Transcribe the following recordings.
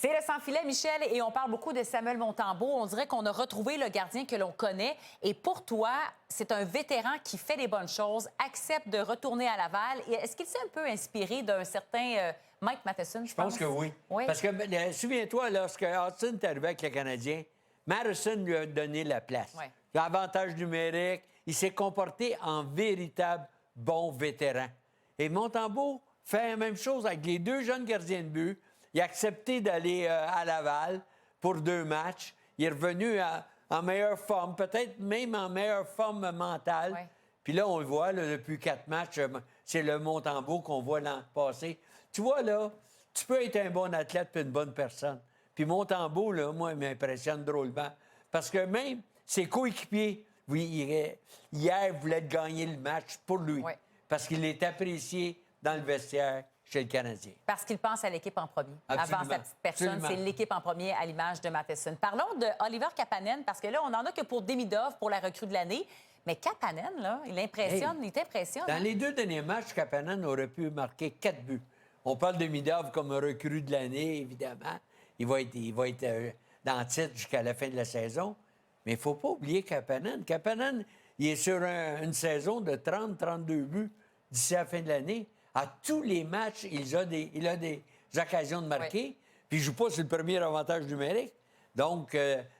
C'est le sans-filet, Michel, et on parle beaucoup de Samuel Montembeault. On dirait qu'on a retrouvé le gardien que l'on connaît. Et pour toi, c'est un vétéran qui fait les bonnes choses, accepte de retourner à Laval. Et est-ce qu'il s'est un peu inspiré d'un certain Mike Matheson, je pense que oui. Oui. Parce que, souviens-toi, lorsque Hudson est arrivé avec le Canadien, Matheson lui a donné la place. Oui. L'avantage numérique, il s'est comporté en véritable bon vétéran. Et Montembeault fait la même chose avec les deux jeunes gardiens de but. Il a accepté d'aller à Laval pour 2 matchs. Il est revenu en meilleure forme, peut-être même en meilleure forme mentale. Ouais. Puis là, on le voit, là, depuis 4 matchs, c'est le Montembeault qu'on voit l'an passé. Tu vois, là, tu peux être un bon athlète puis une bonne personne. Puis Montembeault, là, moi, il m'impressionne drôlement. Parce que même ses coéquipiers, oui, hier, voulaient gagner le match pour lui. Ouais. Parce qu'il est apprécié dans le vestiaire chez le Canadien. Parce qu'il pense à l'équipe en premier. Absolument. Avant sa petite personne, Absolument. c'est l'équipe en premier à l'image de Matheson. Parlons de Oliver Kapanen, parce que là, on n'en a que pour Demidov, pour la recrue de l'année. Mais Kapanen, là, il impressionne, il t'impressionne. Dans les 2 derniers matchs, Kapanen aurait pu marquer 4 buts. On parle de Midov comme un recrue de l'année, évidemment. Il va être dans le titre jusqu'à la fin de la saison. Mais il ne faut pas oublier Kapanen. Kapanen, il est sur une saison de 30-32 buts d'ici à la fin de l'année. À tous les matchs, il a des occasions de marquer. Oui. Puis il ne joue pas sur le premier avantage numérique. Donc,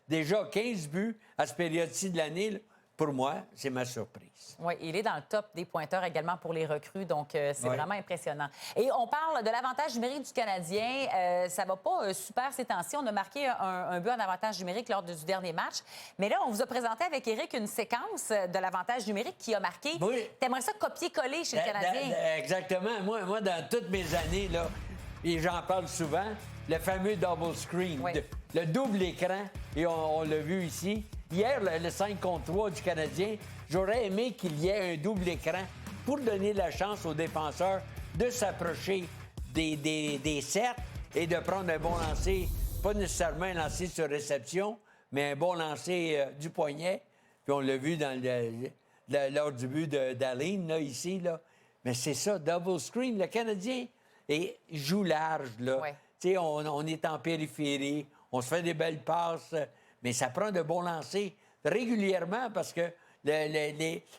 déjà 15 buts à cette période-ci de l'année, là, pour moi, c'est ma surprise. Oui, il est dans le top des pointeurs également pour les recrues, donc c'est Ouais. vraiment impressionnant. Et on parle de l'avantage numérique du Canadien. Ça va pas super ces temps-ci. On a marqué un but en avantage numérique lors du dernier match. Mais là, on vous a présenté avec Éric une séquence de l'avantage numérique qui a marqué. Oui. T'aimerais ça copier-coller chez le Canadien? Exactement. Moi, dans toutes mes années, là, et j'en parle souvent, le fameux double screen, Oui. le double écran, et on l'a vu ici. Hier, le 5 contre 3 du Canadien, j'aurais aimé qu'il y ait un double écran pour donner la chance aux défenseurs de s'approcher des cercles et de prendre un bon lancer, pas nécessairement un lancer sur réception, mais un bon lancer du poignet. Puis on l'a vu lors du but d'Aline, là, ici. Là. Mais c'est ça, double screen. Le Canadien joue large. Là. Ouais. Tu sais, on est en périphérie, on se fait des belles passes, mais ça prend de bons lancers régulièrement parce que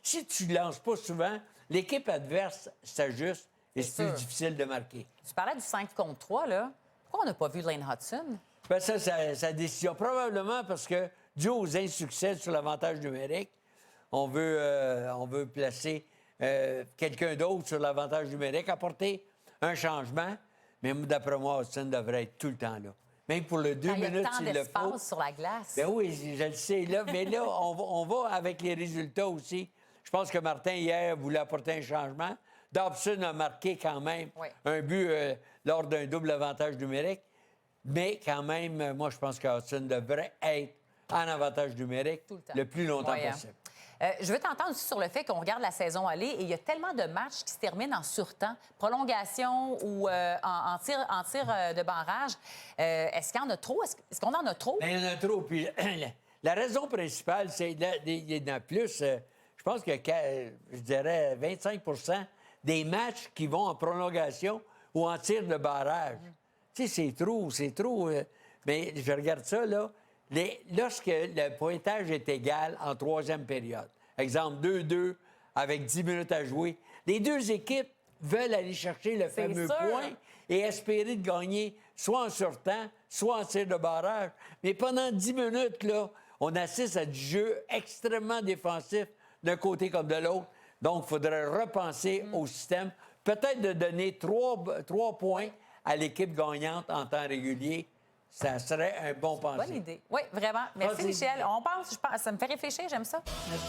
si tu ne lances pas souvent, l'équipe adverse s'ajuste et c'est sûr. plus difficile de marquer. Tu parlais du 5 contre 3, là. Pourquoi on n'a pas vu Lane Hudson? Ben ça, sa décision. Probablement parce que, dû aux insuccès sur l'avantage numérique, on veut placer quelqu'un d'autre sur l'avantage numérique, apporter un changement. Mais d'après moi, Hudson devrait être tout le temps là. Même pour le 2 Quand il y a minutes, tant s'il le faut. d'espace sur la glace. Ben oui, je le sais. Là, mais là, on va avec les résultats aussi. Je pense que Martin, hier, voulait apporter un changement. Dobson a marqué quand même Oui. un but lors d'un double avantage numérique. Mais quand même, moi, je pense que Hudson devrait être en avantage numérique Tout le temps. le plus longtemps Ouais, hein. possible. Je veux t'entendre aussi sur le fait qu'on regarde la saison aller et il y a tellement de matchs qui se terminent en surtemps, prolongation ou en tir de barrage. Est-ce qu'il y en a trop? Est-ce qu'on en a trop? Ben, il y en a trop. Puis la raison principale, c'est il y en a plus. Je pense que, je dirais, 25 des matchs qui vont en prolongation ou en tir de barrage. Tu sais, c'est trop. Mais je regarde ça, là. Lorsque le pointage est égal en 3e période, exemple 2-2 avec 10 minutes à jouer, les 2 équipes veulent aller chercher le fameux sûr. point et espérer de gagner soit en surtemps, soit en tir de barrage. Mais pendant 10 minutes, là, on assiste à du jeu extrêmement défensif d'un côté comme de l'autre. Donc, il faudrait repenser au système. Peut-être de donner 3 points à l'équipe gagnante en temps régulier. Ça serait un bon pensée. Bonne idée. Oui, vraiment. Merci, Vas-y. Michel. On pense, ça me fait réfléchir, j'aime ça. Merci.